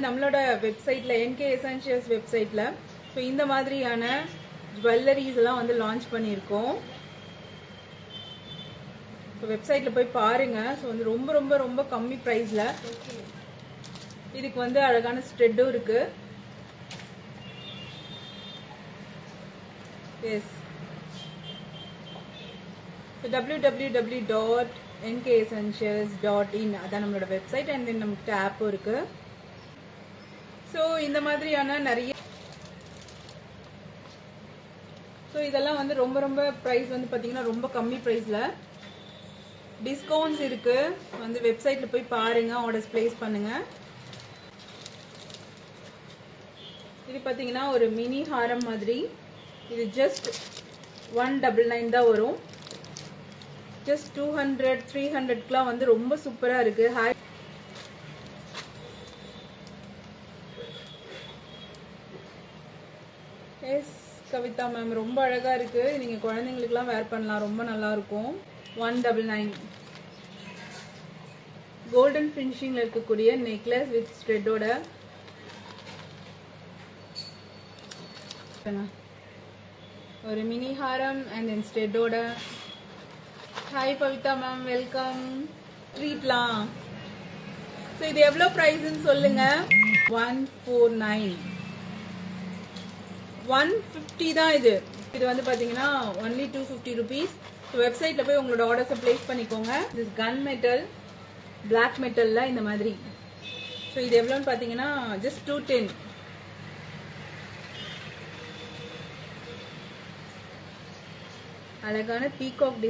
நம்மளோட வெப்சைட்ல என்கே எசென்ஷியல்ஸ் வெப்சைட்ல ஸோ இந்த மாதிரியான ஜுவல்லரிஸ் எல்லாம் வந்து லான்ச் பண்ணியிருக்கோம். ஸோ வெப்சைட்ல போய் பாருங்க. ஸோ வந்து ரொம்ப ரொம்ப ரொம்ப கம்மி ப்ரைஸ்ல இதுக்கு வந்து அழகான ஸ்ட்ரெட்டும் இருக்கு. எஸ், www.nkessentials.in அதான் நம்மளோட வெப்சைட். அண்ட் தென் நமக்கு ஆப்பும் இருக்கு. ஸோ இந்த மாதிரியான நிறைய இதெல்லாம் வந்து ரொம்ப ரொம்ப ப்ரைஸ் வந்து பாத்தீங்கன்னா ரொம்ப கம்மி ப்ரைஸ்ல டிஸ்கவுண்ட்ஸ் இருக்கு. வந்து வெப்சைட்ல போய் பாருங்க, ஆர்டர்ஸ் பிளேஸ் பண்ணுங்க. இது பாத்தீங்கன்னா ஒரு மினி ஹாரம் மாதிரி. இது ஜஸ்ட் 199 தான் வரும். ஜஸ்ட் 200 300க்குலாம் வந்து ரொம்ப சூப்பரா இருக்கு. ஹாய் எஸ் கவிதா மேம், ரொம்ப அழகா இருக்கு. நீங்க குழந்தைங்களுக்குலாம் வேர் பண்ணலாம், ரொம்ப நல்லா இருக்கும். 199 கோல்டன் ஃபினிஷிங்ல இருக்கக்கூடிய நெக்லஸ் வித் ஸ்ட்ரெட்டோட ஒரு மினி ஹாரம் அண்ட் தென் ஸ்ட்ரெட்டோட. Hi Pavitha ma'am, welcome. ட்ரீட்லாம். ஸோ இது எவ்வளோ ப்ரைஸ்ன்னு சொல்லுங்க. 149 150 தான் இது. இது வந்து பாத்தீங்கன்னா ஒன்லி 250 ருபீஸ். வெப்சைட்ல போய் உங்களோட ஆர்டர்ஸை பிளேஸ் பண்ணிக்கோங்க. திஸ் கன் மெட்டல் பிளாக் மெட்டல்ல இந்த மாதிரி. ஸோ இது எவ்வளோன்னு பாத்தீங்கன்னா ஜஸ்ட் 210. அழகான பீகாக்